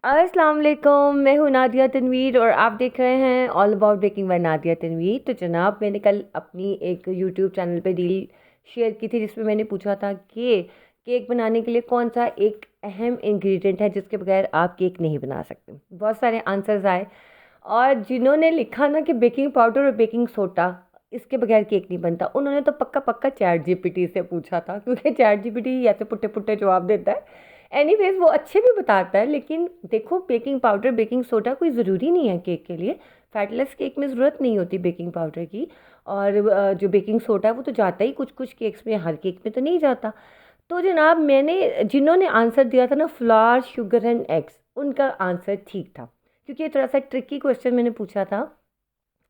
अस्सलाम वालेकुम, मैं हूँ नादिया तनवीर और आप देख रहे हैं all about baking by Nadia Tanveer. तो जनाब, मैंने कल अपनी एक यूट्यूब चैनल पे रील शेयर की थी जिसमें मैंने पूछा था कि केक बनाने के लिए कौन सा एक अहम इंग्रेडिएंट है जिसके बगैर आप केक नहीं बना सकते। बहुत सारे आंसर्स आए और जिन्होंने लिखा ना कि बेकिंग पाउडर और बेकिंग सोडा, इसके बगैर केक नहीं बनता, उन्होंने तो पक्का पक्का चैट जीपीटी से पूछा था, क्योंकि चैट जीपीटी ऐसे पुट्टे पुट्टे जवाब देता है। एनीवेज वो अच्छे भी बताता है, लेकिन देखो, बेकिंग पाउडर बेकिंग सोडा कोई ज़रूरी नहीं है केक के लिए। फैटलेस केक में ज़रूरत नहीं होती बेकिंग पाउडर की। और जो बेकिंग सोडा है वो तो जाता ही कुछ कुछ केक्स में, हर केक में तो नहीं जाता। तो जनाब, मैंने जिन्होंने आंसर दिया था ना, फ्लावर शुगर एंड एग्स, उनका आंसर ठीक था। क्योंकि ये थोड़ा सा ट्रिकी क्वेश्चन मैंने पूछा था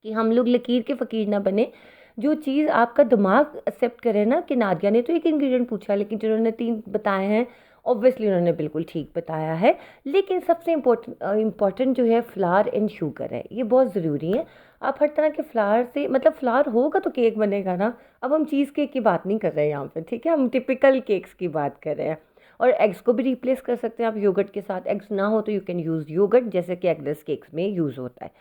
कि हम लोग लकीर के फ़कीर ना बने। जो चीज़ आपका दिमाग एक्सेप्ट करे ना, कि नादिया ने तो एक इंग्रेडिएंट पूछा लेकिन जिन्होंने 3 बताए हैं, ऑब्वियसली उन्होंने बिल्कुल ठीक बताया है। लेकिन सबसे इम्पोर्टेंट जो है फ्लावर एंड शुगर है, ये बहुत ज़रूरी है। आप हर तरह के फ्लावर से, मतलब फ्लावर होगा तो केक बनेगा ना। अब हम चीज़ केक की बात नहीं कर रहे हैं यहाँ पे, ठीक है, हम टिपिकल केक्स की बात कर रहे हैं। और एग्स को भी रिप्लेस कर सकते हैं आप योगर्ट के साथ। एग्स ना हो तो यू कैन यूज़ योगर्ट, जैसे कि एगलेस केक्स में यूज़ होता है।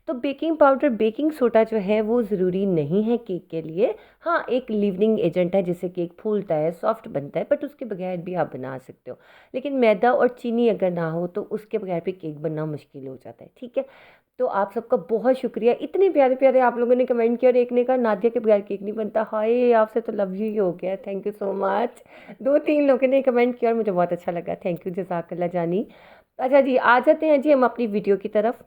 तो बेकिंग पाउडर बेकिंग सोडा जो है वो ज़रूरी नहीं है केक के लिए। हाँ, एक लीवनिंग एजेंट है जिससे केक फूलता है, सॉफ्ट बनता है, बट उसके बगैर भी आप बना सकते हो। लेकिन मैदा और चीनी अगर ना हो तो उसके बगैर भी केक बनना मुश्किल हो जाता है, ठीक है। तो आप सबका बहुत शुक्रिया, इतने प्यारे प्यारे आप लोगों ने कमेंट किया। और एक ने कहा नादिया के बगैर केक नहीं बनता। हाय, आपसे तो लव यू ही हो गया, थैंक यू सो मच। 2-3 लोगों ने कमेंट किया और मुझे बहुत अच्छा लगा, थैंक यू, जज़ाकल्लाह जानी। अच्छा जी, आ जाते हैं जी हम अपनी वीडियो की तरफ।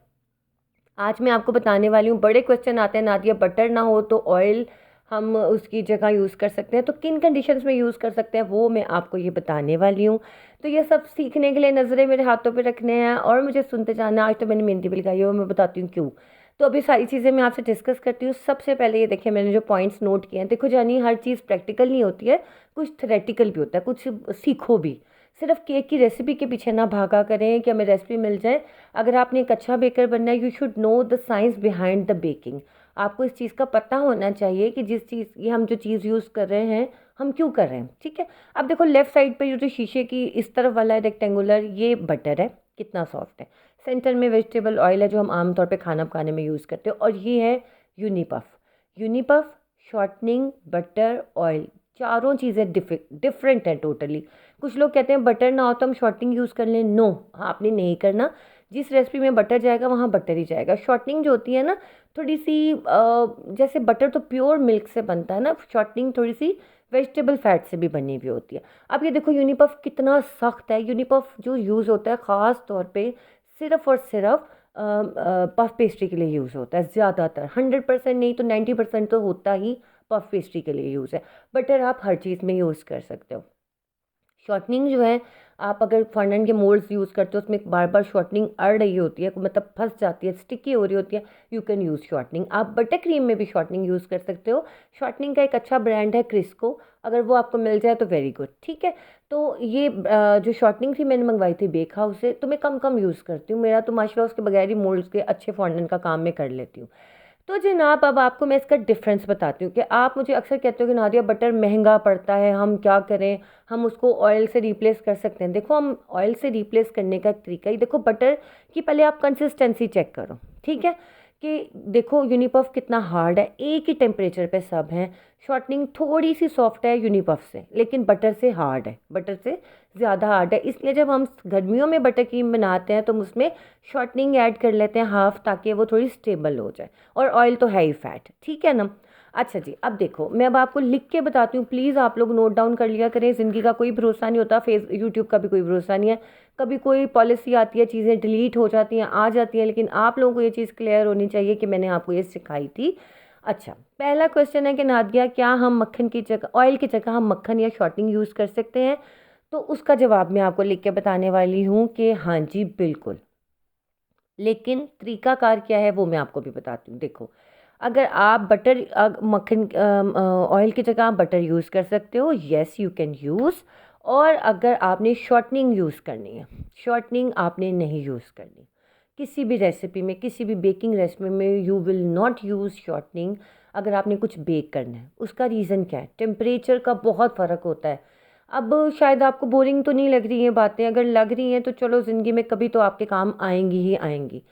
आज मैं आपको बताने वाली हूँ, बड़े क्वेश्चन आते हैं, नादिया बटर ना हो तो ऑयल हम उसकी जगह यूज़ कर सकते हैं, तो किन कंडीशंस में यूज़ कर सकते हैं वो मैं आपको ये बताने वाली हूँ। तो ये सब सीखने के लिए नज़रें मेरे हाथों पे रखने हैं और मुझे सुनते जाना। आज तो मैंने मेहंदी भी लगाई है और मैं बताती हूँ क्यों। तो अभी सारी चीज़ें मैं आपसे डिस्कस करती हूँ। सबसे पहले ये देखिए, मैंने जो पॉइंट्स नोट किए हैं, देखो जानी, हर चीज़ प्रैक्टिकल नहीं होती है, कुछ थेरेटिकल भी होता है, कुछ सीखो भी। सिर्फ केक की रेसिपी के पीछे ना भागा करें कि हमें रेसिपी मिल जाए। अगर आपने एक अच्छा बेकर बनना है, you should know the science behind the baking. आपको इस चीज़ का पता होना चाहिए कि जिस चीज़, ये हम जो चीज़ यूज़ कर रहे हैं, हम क्यों कर रहे हैं, ठीक है। अब देखो, लेफ्ट साइड पे जो शीशे की इस तरफ वाला है रेक्टेंगुलर, ये बटर है, कितना सॉफ्ट है। सेंटर में वेजिटेबल ऑयल है जो हम आमतौर पे खाना पकाने में यूज़ करते हो। और ये है यूनिपफ। यूनिपफ, शॉर्टनिंग, बटर, ऑयल, चारों चीज़ें डिफरेंट हैं टोटली। कुछ लोग कहते हैं बटर ना हो तो हम शॉर्टनिंग यूज़ कर लें। नो, हाँ, आपने नहीं करना। जिस रेसिपी में बटर जाएगा वहाँ बटर ही जाएगा। शॉर्टनिंग जो होती है ना, थोड़ी सी जैसे बटर तो प्योर मिल्क से बनता है ना, शॉर्टनिंग थोड़ी सी वेजिटेबल फैट से भी बनी हुई होती है। अब ये देखो, यूनिपफ कितना सख्त है। यूनिपफ जो यूज़ होता है ख़ास तौर पे सिर्फ और सिर्फ पफ पेस्ट्री के लिए यूज़ होता है ज़्यादातर। 100% नहीं तो 90% तो होता ही पफ पेस्ट्री के लिए यूज़ है। बटर आप हर चीज़ में यूज़ कर सकते हो। शॉर्टनिंग जो है, आप अगर फॉन्डेंट के मोल्ड्स यूज़ करते हो, उसमें बार बार शॉर्टनिंग अड़ रही होती है, मतलब फंस जाती है, स्टिकी हो रही होती है, यू कैन यूज़ शॉर्टनिंग। आप बटर क्रीम में भी शॉर्टनिंग यूज़ कर सकते हो। शॉर्टनिंग का एक अच्छा ब्रांड है क्रिस्को, अगर वो आपको मिल जाए तो वेरी गुड, ठीक है। तो ये जो शॉर्टनिंग थी मैंने मंगवाई थी बेक हाउस से, तो मैं कम कम यूज़ करती हूँ। मेरा तो माशाल्लाह उसके बगैर ही मोल्ड्स के अच्छे फॉन्डेंट का काम मैं कर लेती हूँ। तो जनाब, अब आपको मैं इसका डिफरेंस बताती हूँ कि आप मुझे अक्सर कहते हो कि नादिया बटर महंगा पड़ता है, हम क्या करें, हम उसको ऑयल से रिप्लेस कर सकते हैं। देखो, हम ऑयल से रिप्लेस करने का एक तरीका ही देखो, बटर की पहले आप कंसिस्टेंसी चेक करो, ठीक है। कि देखो यूनिपफ कितना हार्ड है, एक ही टेम्परेचर पे सब हैं। शॉर्टनिंग थोड़ी सी सॉफ्ट है यूनिपफ से, लेकिन बटर से हार्ड है, बटर से ज़्यादा हार्ड है। इसलिए जब हम गर्मियों में बटर क्रीम बनाते हैं तो हम उसमें शॉर्टनिंग ऐड कर लेते हैं हाफ, ताकि वो थोड़ी स्टेबल हो जाए। और ऑयल तो है ही फैट, ठीक है ना। अच्छा जी, अब देखो, मैं अब आपको लिख के बताती हूँ, प्लीज़ आप लोग नोट डाउन कर लिया करें। ज़िंदगी का कोई भरोसा नहीं होता, यूट्यूब का भी कोई भरोसा नहीं है। कभी कोई पॉलिसी आती है, चीज़ें डिलीट हो जाती हैं, आ जाती हैं, लेकिन आप लोगों को ये चीज़ क्लियर होनी चाहिए कि मैंने आपको ये सिखाई थी। अच्छा, पहला क्वेश्चन है कि नादिया, क्या हम मक्खन की जगह, ऑयल की जगह हम मक्खन या शॉर्टनिंग यूज़ कर सकते हैं? तो उसका जवाब मैं आपको लिख के बताने वाली हूँ कि हाँ जी, बिल्कुल। लेकिन तरीकाकार क्या है वो मैं आपको भी बताती हूँ। देखो, अगर आप मक्खन ऑयल की जगह आप बटर यूज़ कर सकते हो, येस यू कैन यूज़। और अगर आपने शॉर्टनिंग यूज़ करनी है, शॉर्टनिंग आपने नहीं यूज़ करनी किसी भी रेसिपी में, किसी भी बेकिंग रेसिपी में, you will not use shortening. अगर आपने कुछ बेक करना है, उसका रीज़न क्या है? टेम्परेचर का बहुत फ़र्क होता है। अब शायद आपको बोरिंग तो नहीं लग रही हैं बातें, अगर लग रही हैं तो चलो ज़िंदगी में कभी तो आपके काम आएंगी ही आएंगी।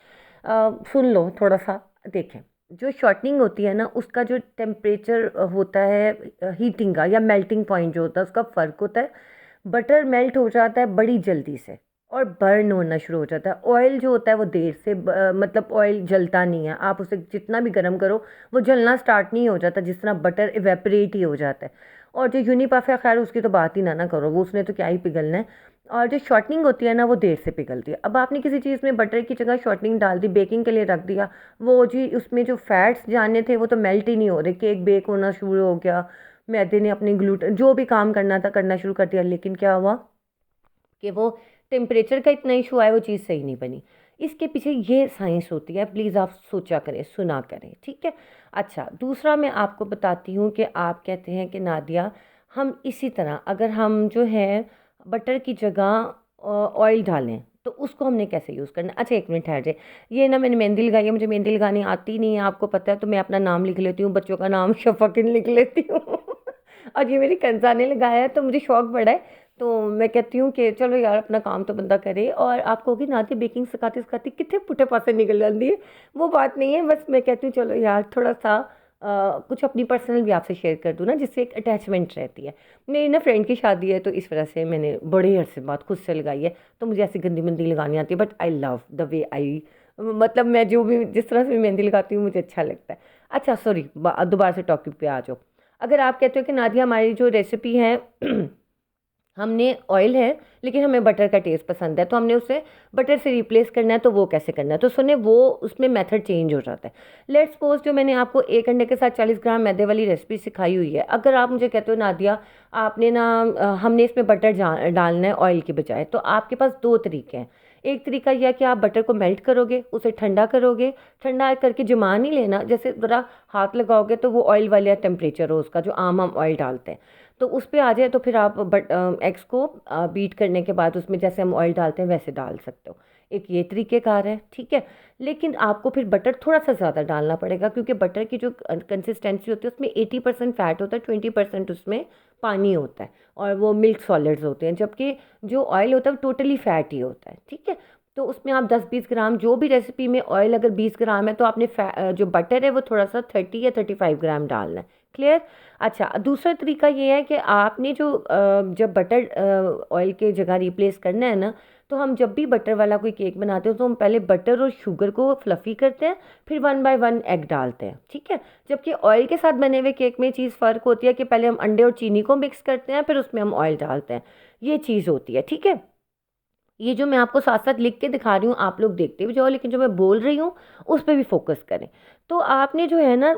सुन लो थोड़ा सा। देखें, जो शॉर्टनिंग होती है ना, उसका जो टेम्परेचर होता है हीटिंग का या मेल्टिंग पॉइंट जो होता है उसका फ़र्क होता है। बटर मेल्ट हो जाता है बड़ी जल्दी से और बर्न होना शुरू हो जाता है। ऑयल जो होता है वो देर से मतलब ऑयल जलता नहीं है, आप उसे जितना भी गर्म करो वो जलना स्टार्ट नहीं हो जाता, जिस तरह बटर इवेपरेट ही हो जाता है। और जो यूनिपफ है, खैर उसकी तो बात ही ना करो, वो उसने तो क्या ही पिघलना है। और जो शॉर्टनिंग होती है ना वो देर से पिघलती है। अब आपने किसी चीज़ में बटर की जगह शॉर्टनिंग डाल दी, बेकिंग के लिए रख दिया, वो जी उसमें जो फैट्स जाने थे वो तो मेल्ट ही नहीं हो रहे, केक बेक होना शुरू हो गया, मैदे ने अपनी ग्लूटेन जो भी काम करना था करना शुरू कर दिया, लेकिन क्या हुआ कि वो टेम्परेचर का इतना इशू आया, वो चीज़ सही नहीं बनी। इसके पीछे ये साइंस होती है, प्लीज़ आप सोचा करें, सुना करें, ठीक है। अच्छा, दूसरा मैं आपको बताती हूँ कि आप कहते हैं कि नादिया हम इसी तरह अगर हम जो है बटर की जगह ऑयल डालें तो उसको हमने कैसे यूज़ करना है। अच्छा एक मिनट ठहर जाए, ये ना मैंने मेहंदी लगाई है, मुझे मेहंदी लगानी आती नहीं है, आपको पता है, तो मैं अपना नाम लिख लेती हूँ, बच्चों का नाम शफकिन लिख लेती हूँ और ये मेरी कंसा ने लगाया है तो मुझे शौक बड़ा है। तो मैं कहती हूँ कि चलो यार अपना काम तो बंदा करे। और आप कहोगे नाती बेकिंग सिखाती सिखाती कितने पुठे पासे निकल जाती है, वो बात नहीं है, बस मैं कहती हूँ चलो यार थोड़ा सा कुछ अपनी पर्सनल भी आपसे शेयर कर दूँ ना, जिससे एक अटैचमेंट रहती है। मेरी ना फ्रेंड की शादी है तो इस वजह से मैंने बड़े अरसे बाद खुद से लगाई है, तो मुझे ऐसी गंदी मंदी लगानी आती है, but I love the way I, मतलब मैं जो भी जिस तरह से मेहंदी लगाती हूँ मुझे अच्छा लगता है। अच्छा सॉरी, दोबारा से टॉपिक पे आ जाओ। अगर आप कहते हो कि नादिया हमारी जो रेसिपी है हमने ऑयल है लेकिन हमें बटर का टेस्ट पसंद है, तो हमने उसे बटर से रिप्लेस करना है, तो वो कैसे करना है, तो सुने वो उसमें मेथड चेंज हो जाता है। लेट्स सपोज जो मैंने आपको एक अंडे के साथ 40 ग्राम मैदे वाली रेसिपी सिखाई हुई है, अगर आप मुझे कहते हो नादिया आपने ना हमने इसमें बटर डालना है ऑयल के बजाय, तो आपके पास दो तरीके हैं। एक तरीका यह है कि आप बटर को मेल्ट करोगे, उसे ठंडा करोगे, ठंडा करके जमा नहीं लेना, जैसे ज़रा हाथ लगाओगे तो वो ऑयल वाला टेम्परेचर हो उसका जो आम हम ऑयल डालते हैं, तो उस पे आ जाए तो फिर आप एग्स को बीट करने के बाद उसमें जैसे हम ऑयल डालते हैं वैसे डाल सकते हो। एक ये तरीक़ेकार है, ठीक है। लेकिन आपको फिर बटर थोड़ा सा ज़्यादा डालना पड़ेगा, क्योंकि बटर की जो कंसिस्टेंसी होती है उसमें 80% फैट होता है, 20% उसमें पानी होता है और वो मिल्क सॉलिड्स होते हैं, जबकि जो ऑयल होता है वो टोटली फैट ही होता है, ठीक है। तो उसमें आप 10-20 ग्राम, जो भी रेसिपी में ऑयल अगर 20 ग्राम है तो आपने जो बटर है वो थोड़ा सा 30 या 35 ग्राम डालना है। क्लियर। अच्छा, दूसरा तरीका ये है कि आपने जो जब बटर ऑयल के जगह रिप्लेस करना है ना, तो हम जब भी बटर वाला कोई केक बनाते हो तो हम पहले बटर और शुगर को फ्लफ़ी करते हैं, फिर 1 बाय 1 एग डालते हैं, ठीक है। जबकि ऑयल के साथ बने हुए केक में चीज़ फ़र्क होती है कि पहले हम अंडे और चीनी को मिक्स करते हैं, फिर उसमें हम ऑयल डालते हैं, ये चीज़ होती है, ठीक है। ये जो मैं आपको साथ साथ लिख के दिखा रही हूँ आप लोग देखते भी जाओ, लेकिन जो मैं बोल रही हूँ उस पर भी फोकस करें। तो आपने जो है ना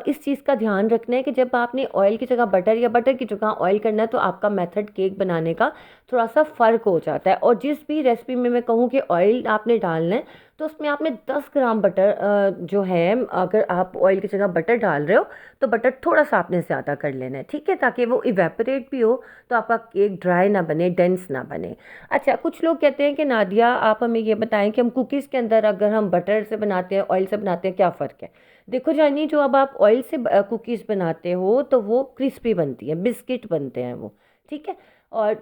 इस चीज़ का ध्यान रखना है कि जब आपने ऑयल की जगह बटर या बटर की जगह ऑयल करना है तो आपका मेथड केक बनाने का थोड़ा सा फ़र्क हो जाता है। और जिस भी रेसिपी में मैं कहूँ कि ऑयल आपने डालना है तो उसमें आपने 10 ग्राम बटर जो है, अगर आप ऑयल की जगह बटर डाल रहे हो तो बटर थोड़ा सा आपने ज़्यादा कर लेना है, ठीक है, ताकि वो इवेपोरेट भी हो तो आपका केक ड्राई ना बने, डेंस ना बने। अच्छा, कुछ लोग कहते हैं कि नादिया आप हमें ये बताएं कि हम कुकीज़ के अंदर अगर हम बटर से बनाते हैं ऑयल से बनाते हैं क्या फ़र्क है। देखो जानी, जो अब आप ऑयल से कुकीज़ बनाते हो तो वो क्रिस्पी बनती है, बिस्किट बनते हैं वो, ठीक है। और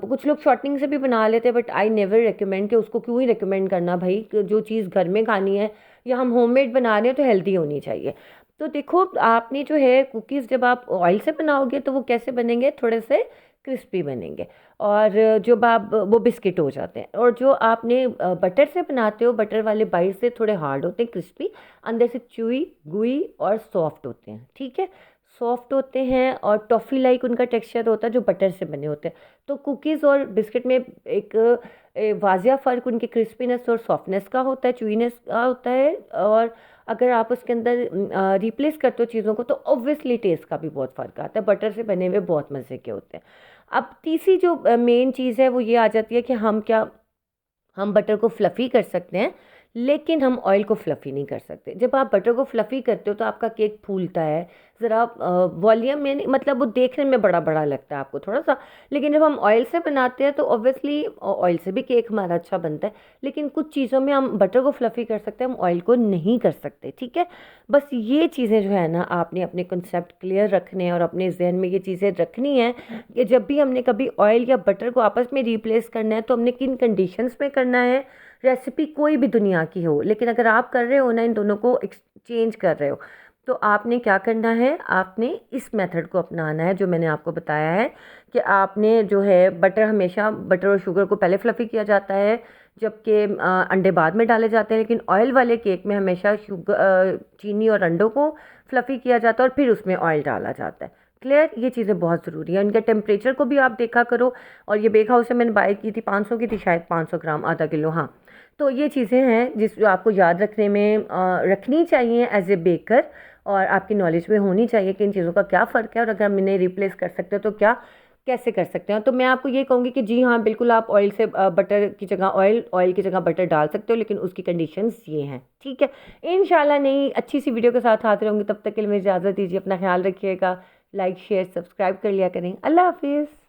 कुछ लोग शॉर्टनिंग से भी बना लेते हैं, बट आई नेवर रिकमेंड, कि उसको क्यों ही रिकमेंड करना भाई, कि जो चीज़ घर में खानी है या हम होममेड बना रहे हैं तो हेल्दी होनी चाहिए। तो देखो आपने जो है कुकीज़ जब आप ऑयल से बनाओगे तो वो कैसे बनेंगे, थोड़े से क्रिस्पी बनेंगे, और जब आप वो बिस्किट हो जाते हैं। और जो आपने बटर से बनाते हो, बटर वाले बाइट से थोड़े हार्ड होते हैं, क्रिस्पी, अंदर से च्यूई गुई और सॉफ्ट होते हैं, ठीक है, सॉफ्ट होते हैं और टॉफ़ी लाइक उनका टेक्सचर होता है जो बटर से बने होते हैं। तो कुकीज़ और बिस्किट में एक वाजिया फ़र्क उनके क्रिस्पीनेस और सॉफ्टनेस का होता है, च्यूईनेस का होता है। और अगर आप उसके अंदर रिप्लेस करते हो चीज़ों को तो ऑब्वियसली टेस्ट का भी बहुत फ़र्क आता है, बटर से बने हुए बहुत मज़े के होते हैं। अब तीसरी जो मेन चीज़ है वो ये आ जाती है कि हम बटर को फ्लफ़ी कर सकते हैं, लेकिन हम ऑयल को फ्लफ़ी नहीं कर सकते। जब आप बटर को फ्लफ़ी करते हो तो आपका केक फूलता है, ज़रा वॉल्यूम में नहीं, मतलब वो देखने में बड़ा बड़ा लगता है आपको थोड़ा सा। लेकिन जब हम ऑयल से बनाते हैं तो ऑब्वियसली ऑयल से भी केक हमारा अच्छा बनता है, लेकिन कुछ चीज़ों में हम बटर को फ्लफ़ी कर सकते हैं, हम ऑयल को नहीं कर सकते, ठीक है। बस ये चीज़ें जो है ना, आपने अपने कंसेप्ट क्लियर रखने हैं और अपने जहन में ये चीज़ें रखनी है कि जब भी हमने कभी ऑयल या बटर को आपस में रिप्लेस करना है तो हमने किन कंडीशंस में करना है। रेसिपी कोई भी दुनिया की हो, लेकिन अगर आप कर रहे हो ना, इन दोनों को एक्सचेंज कर रहे हो, तो आपने क्या करना है, आपने इस मेथड को अपनाना है जो मैंने आपको बताया है कि आपने जो है बटर, हमेशा बटर और शुगर को पहले फ्लफ़ी किया जाता है, जबकि अंडे बाद में डाले जाते हैं। लेकिन ऑयल वाले केक में हमेशा शुगर, चीनी और अंडों को फ्लफ़ी किया जाता है और फिर उसमें ऑयल डाला जाता है। क्लियर, ये चीज़ें बहुत ज़रूरी है। इनके टेम्परेचर को भी आप देखा करो। और ये बेक हाउस से मैंने बाय की थी, 500 की थी शायद, 500 ग्राम, आधा किलो, हाँ। तो ये चीज़ें हैं जिस जो आपको याद रखने में रखनी चाहिए एज ए बेकर, और आपकी नॉलेज में होनी चाहिए कि इन चीज़ों का क्या फ़र्क है और अगर हम इन्हें रिप्लेस कर सकते हो तो क्या, कैसे कर सकते हैं। तो मैं आपको ये कहूँगी कि जी हाँ, बिल्कुल आप ऑयल से बटर की जगह ऑयल, ऑयल की जगह बटर डाल सकते हो, लेकिन उसकी कंडीशंस ये हैं, ठीक है। इंशाल्लाह नई अच्छी सी वीडियो के साथ हाजिर होंगे, तब तक के लिए मुझे इजाज़त दीजिए। अपना ख्याल रखिएगा। लाइक शेयर सब्सक्राइब कर लिया करें। अल्लाह हाफिज़।